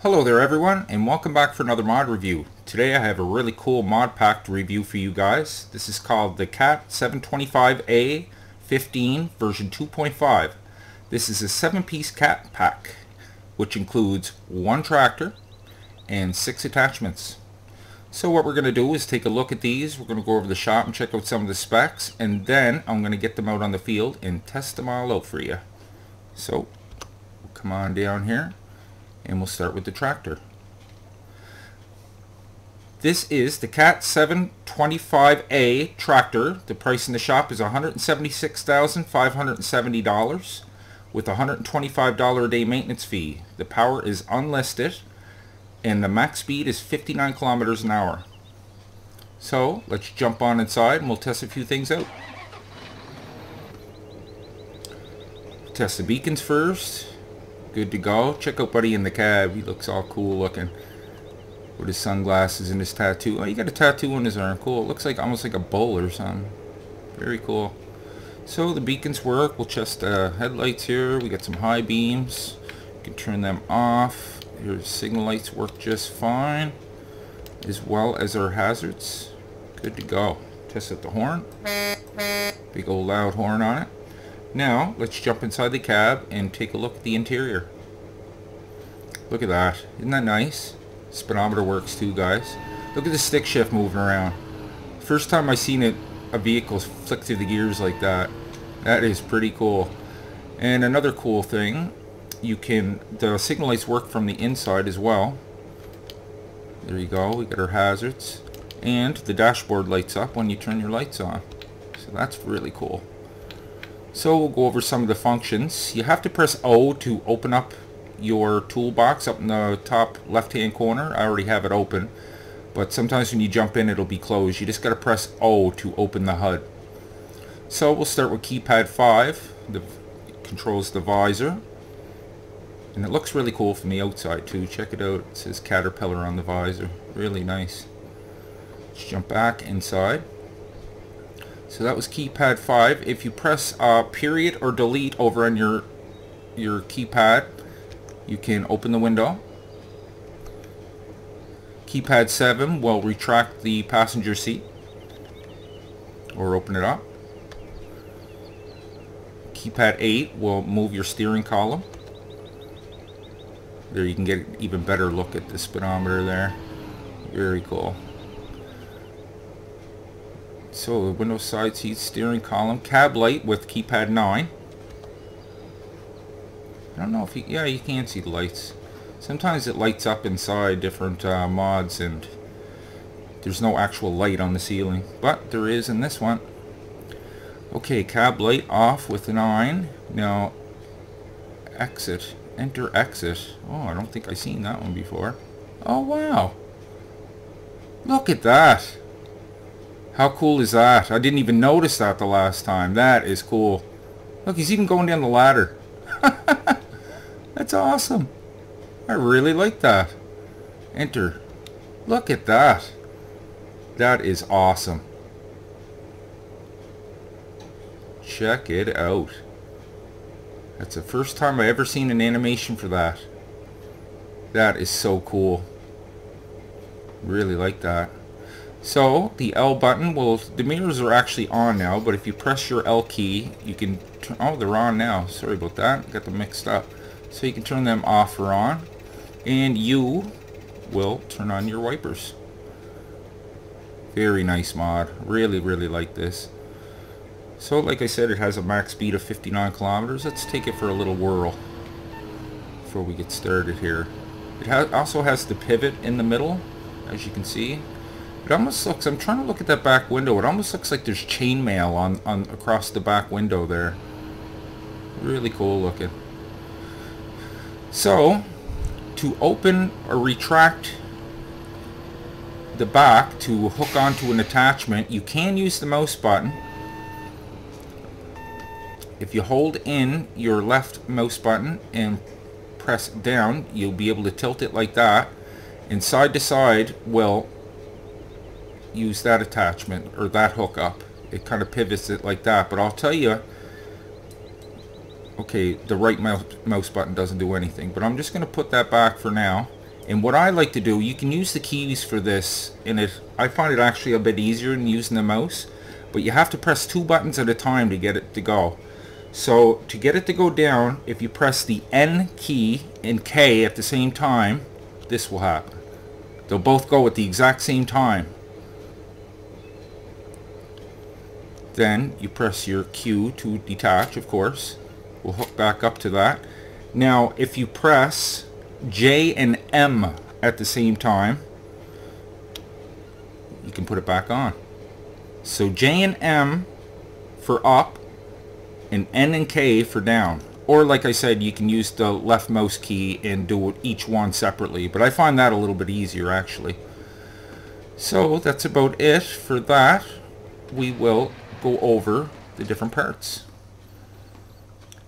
Hello there everyone, and welcome back for another mod review. Today I have a really cool mod pack to review for you guys. This is called the Cat 725A 15 version 2.5. This is a 7-piece cat pack, which includes one tractor and 6 attachments. So what we're going to do is take a look at these. We're going to go over the shop and check out some of the specs, and then I'm going to get them out on the field and test them all out for you. So come on down here. And we'll start with the tractor. This is the Cat 725A tractor. The price in the shop is $176,570 with a $125 a day maintenance fee. The power is unlisted and the max speed is 59 kilometers an hour. So let's jump on inside and we'll test a few things out. Test the beacons first. Good to go. Check out Buddy in the cab. He looks all cool looking with his sunglasses and his tattoo. Oh, he got a tattoo on his arm. Cool. It looks like almost like a bull or something. Very cool. So the beacons work. We'll test the headlights here. We got some high beams. You can turn them off. Your signal lights work just fine, as well as our hazards. Good to go. Test out the horn. Big old loud horn on it. Now, let's jump inside the cab and take a look at the interior. Look at that. Isn't that nice? Speedometer works too, guys. Look at the stick shift moving around. First time I seen a vehicle flick through the gears like that. That is pretty cool. And another cool thing, the signal lights work from the inside as well. There you go. We got our hazards. And the dashboard lights up when you turn your lights on. So that's really cool. So we'll go over some of the functions. You have to press O to open up your toolbox up in the top left hand corner. I already have it open, but sometimes when you jump in it'll be closed. You just got to press O to open the HUD. So we'll start with keypad 5. It controls the visor, and it looks really cool from the outside too. Check it out. It says Caterpillar on the visor. Really nice. Let's jump back inside. So that was keypad 5. If you press period or delete over on your keypad, you can open the window. Keypad 7 will retract the passenger seat or open it up. Keypad 8 will move your steering column. There you can get an even better look at the speedometer there. Very cool. So the window side seat, steering column, cab light with keypad 9. I don't know if yeah, you can see the lights. Sometimes it lights up inside different mods and there's no actual light on the ceiling, but there is in this one. Okay, cab light off with 9. Now exit, enter exit. Oh, I don't think I've seen that one before. Oh wow, look at that. How cool is that? I didn't even notice that the last time. That is cool. Look, he's even going down the ladder. That's awesome. I really like that. Enter. Look at that. That is awesome. Check it out. That's the first time I ever seen an animation for that. That is so cool. Really like that. So the L button the mirrors are actually on now, but if you press your L key, you can turn, oh, they're on now. Sorry about that. Got them mixed up. So you can turn them off or on, and U will turn on your wipers. Very nice mod. Really, really like this. So like I said, it has a max speed of 59 kilometers. Let's take it for a little whirl before we get started here. It also has the pivot in the middle, as you can see. It almost looks, I'm trying to look at that back window, it almost looks like there's chainmail on across the back window there. Really cool looking. So, to open or retract the back to hook onto an attachment, you can use the mouse button. If you hold in your left mouse button and press down, you'll be able to tilt it like that, and side to side will use that attachment or that hook up. It kind of pivots it like that, but I'll tell you, okay, the right mouse button doesn't do anything, but I'm just going to put that back for now, And what I like to do, you can use the keys for this, and I find it actually a bit easier than using the mouse, but you have to press 2 buttons at a time to get it to go. So to get it to go down, if you press the N key and K at the same time, this will happen. They'll both go at the exact same time. Then you press your Q to detach, of course. We'll hook back up to that. Now if you press J and M at the same time, you can put it back on. So J and M for up and N and K for down. Or like I said, you can use the left mouse key and do each one separately, but I find that a little bit easier actually. So that's about it for that. We will go over the different parts.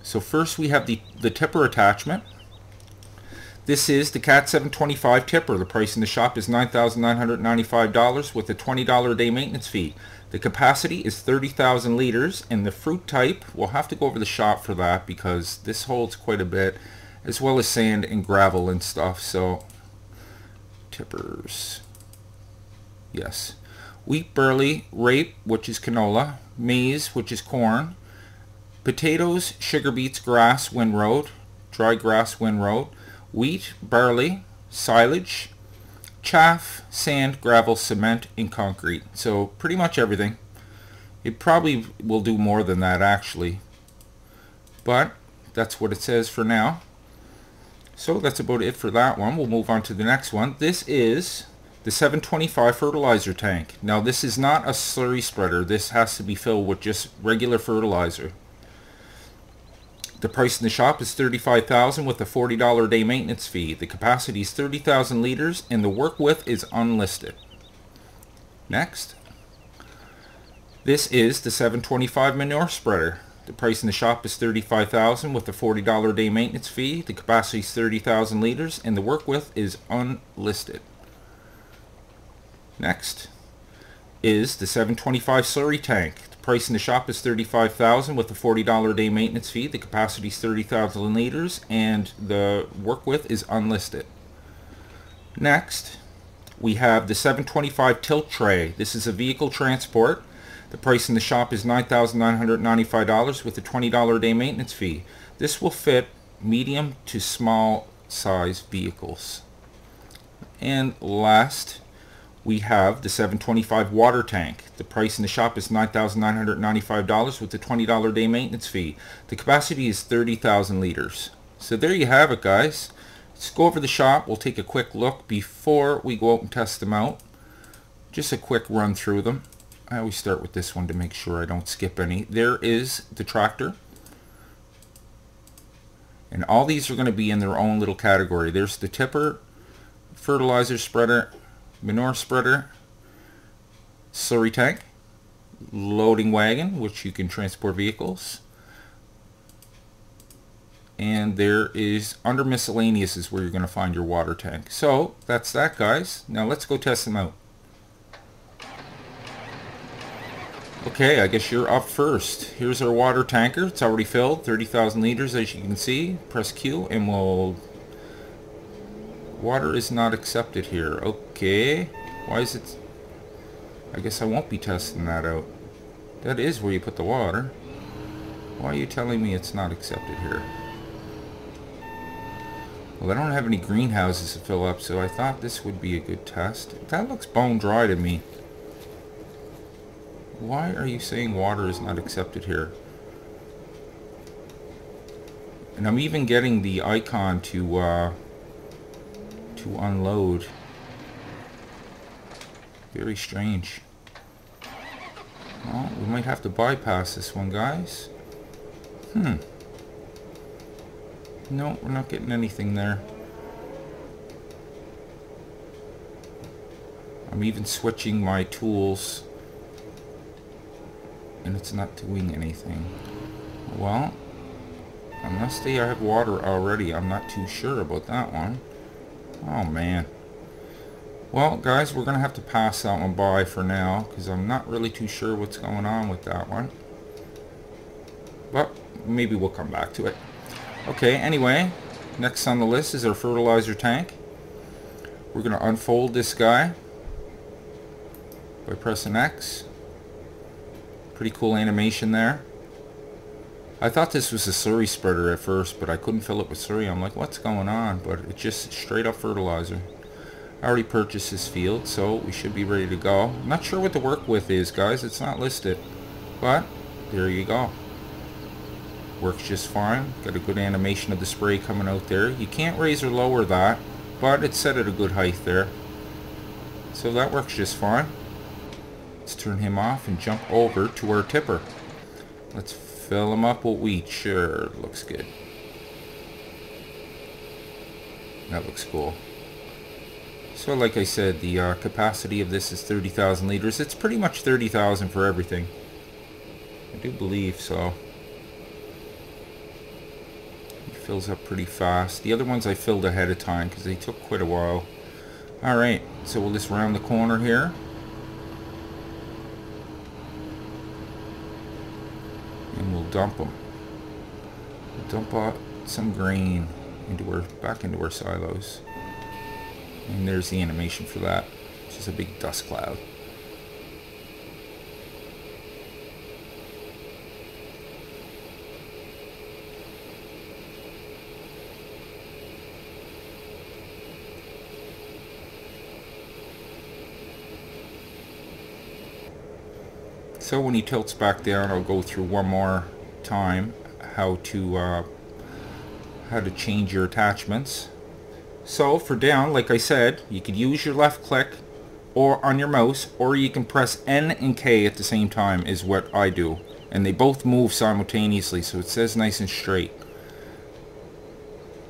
So first we have the tipper attachment. This is the Cat 725 tipper. The price in the shop is $9,995 with a $20 a day maintenance fee. The capacity is 30,000 liters, and the fruit type, we'll have to go over the shop for that because this holds quite a bit, as well as sand and gravel and stuff. So tippers, yes. Wheat, barley, rape, which is canola, maize, which is corn, potatoes, sugar beets, grass, windrow, dry grass, windrow, wheat, barley, silage, chaff, sand, gravel, cement, and concrete. So pretty much everything. It probably will do more than that actually, but that's what it says for now. So that's about it for that one. We'll move on to the next one. This is the 725 fertilizer tank. Now this is not a slurry spreader. This has to be filled with just regular fertilizer. The price in the shop is $35,000 with a $40 a day maintenance fee. The capacity is 30,000 liters and the work width is unlisted. Next, this is the 725 manure spreader. The price in the shop is $35,000 with a $40 a day maintenance fee. The capacity is 30,000 liters and the work width is unlisted. Next is the 725 slurry tank. The price in the shop is $35,000 with a $40 a day maintenance fee. The capacity is 30,000 liters and the work width is unlisted. Next, we have the 725 tilt tray. This is a vehicle transport. The price in the shop is $9,995 with a $20 a day maintenance fee. This will fit medium to small size vehicles. And last, we have the 725 water tank. The price in the shop is $9,995 with a $20 a day maintenance fee. The capacity is 30,000 liters. So there you have it, guys. Let's go over the shop. We'll take a quick look before we go out and test them out. Just a quick run through them. I always start with this one to make sure I don't skip any. There is the tractor. And all these are going to be in their own little category. There's the tipper, fertilizer spreader, manure spreader, slurry tank, loading wagon, which you can transport vehicles, and there is under miscellaneous is where you're going to find your water tank. So that's that, guys. Now let's go test them out. Okay, I guess you're up first. Here's our water tanker. It's already filled, 30,000 liters as you can see. Press Q and we'll... Water is not accepted here. Okay. Why is it... I guess I won't be testing that out. That is where you put the water. Why are you telling me it's not accepted here? Well, I don't have any greenhouses to fill up, so I thought this would be a good test. That looks bone dry to me. Why are you saying water is not accepted here? And I'm even getting the icon to unload. Very strange. Well, we might have to bypass this one, guys. No, we're not getting anything there. I'm even switching my tools and it's not doing anything. Well, unless they have water already, I'm not too sure about that one. Oh man. Well, guys, we're gonna have to pass that one by for now because I'm not really too sure what's going on with that one, but maybe we'll come back to it. Okay, anyway, next on the list is our fertilizer tank. We're going to unfold this guy by pressing X. Pretty cool animation there. I thought this was a slurry spreader at first, but I couldn't fill it with slurry. I'm like, what's going on? But it's just straight up fertilizer. I already purchased this field, so we should be ready to go. I'm not sure what the work width is, guys. It's not listed. But there you go. Works just fine. Got a good animation of the spray coming out there. You can't raise or lower that, but it's set at a good height there. So that works just fine. Let's turn him off and jump over to our tipper. Let's fill him up with wheat. Sure, looks good. That looks cool. So like I said, the capacity of this is 30,000 liters. It's pretty much 30,000 for everything. I do believe so. It fills up pretty fast. The other ones I filled ahead of time because they took quite a while. Alright, so we'll just round the corner here. And we'll dump them. We'll dump out some grain back into our silos. And there's the animation for that. It's just a big dust cloud. So when he tilts back down, I'll go through one more time how to change your attachments. So for down, like I said, you could use your left click or on your mouse, or you can press N and K at the same time is what I do. And they both move simultaneously, so it says nice and straight.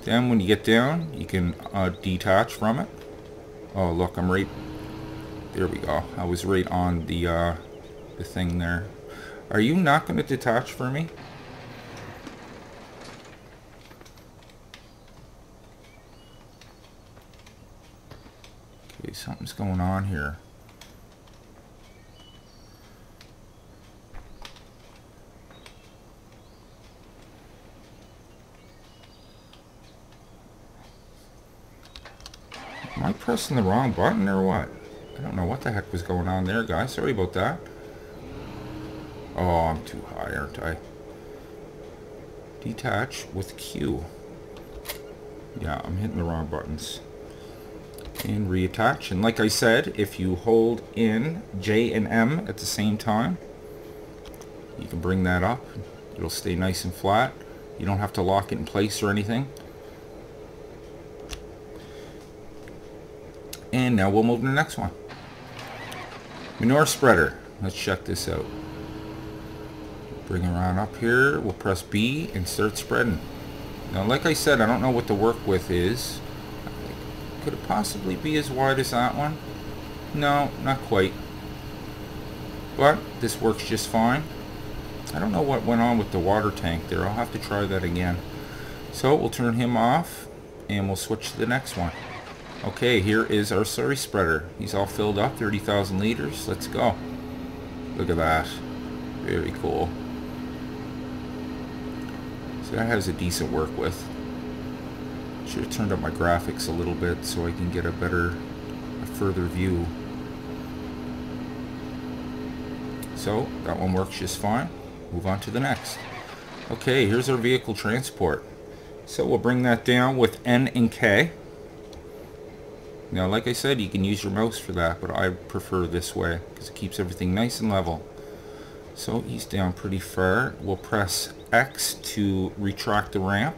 Then when you get down, you can detach from it. Oh look, I'm right, there we go. I was right on the thing there. Are you not going to detach for me? Okay, something's going on here. Am I pressing the wrong button or what? I don't know what the heck was going on there, guys. Sorry about that. Oh, I'm too high, aren't I? Detach with Q. Yeah, I'm hitting the wrong buttons. And reattach. And like I said, if you hold in J and M at the same time, you can bring that up. It'll stay nice and flat. You don't have to lock it in place or anything. And now we'll move to the next one. Manure spreader. Let's check this out. Bring it around up here. We'll press B and start spreading. Now, like I said, I don't know what the work width is. Could it possibly be as wide as that one? No, not quite. But this works just fine. I don't know what went on with the water tank there. I'll have to try that again. So we'll turn him off and we'll switch to the next one. Okay, here is our slurry spreader. He's all filled up, 30,000 liters. Let's go. Look at that. Very cool. So that has a decent work width. Should have turned up my graphics a little bit so I can get a further view. So that one works just fine. Move on to the next. Okay, here's our vehicle transport. So we'll bring that down with N and K. Now, like I said, you can use your mouse for that, but I prefer this way because it keeps everything nice and level. So he's down pretty far. We'll press X to retract the ramp.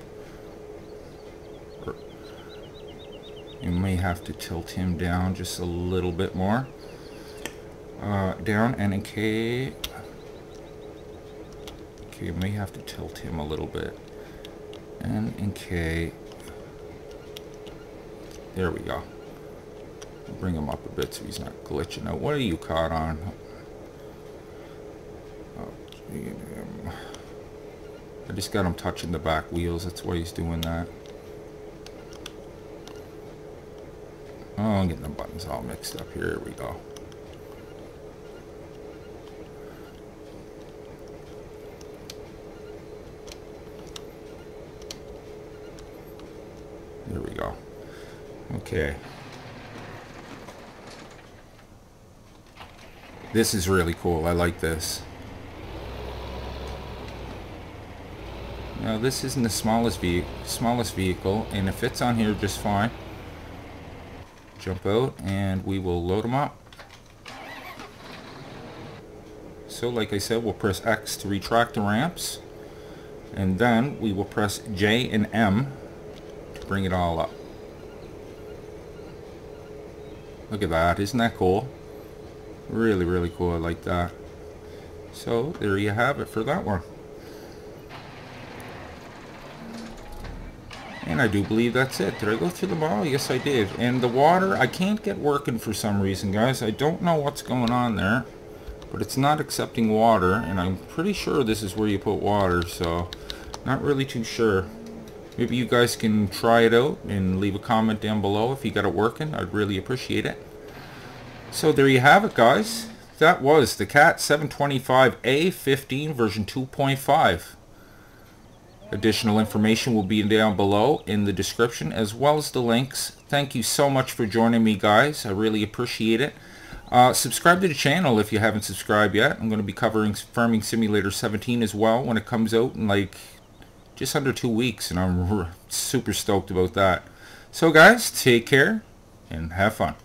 You may have to tilt him down just a little bit more. Down, N and K. Okay, you may have to tilt him a little bit. N and K. There we go. Bring him up a bit so he's not glitching out. What are you caught on? Oh, gee, I just got him touching the back wheels. That's why he's doing that. Oh, I'm getting the buttons all mixed up here. Here we go. There we go. Okay. This is really cool. I like this. Now this isn't the smallest vehicle, and it fits on here just fine. Jump out, and we will load them up. So like I said, we'll press X to retract the ramps, and then we will press J and M to bring it all up. Look at that, isn't that cool? Really, really cool. I like that. So there you have it for that one. And I do believe that's it. Did I go through them all? Yes, I did. And the water, I can't get working for some reason, guys. I don't know what's going on there, but it's not accepting water, and I'm pretty sure this is where you put water, so not really too sure. Maybe you guys can try it out and leave a comment down below if you got it working. I'd really appreciate it. So there you have it, guys. That was the Cat 725A15 version 2.5. Additional information will be down below in the description, as well as the links. Thank you so much for joining me, guys. I really appreciate it. Subscribe to the channel if you haven't subscribed yet. I'm going to be covering Farming Simulator 17 as well when it comes out in like just under 2 weeks, and I'm super stoked about that. So guys, take care and have fun.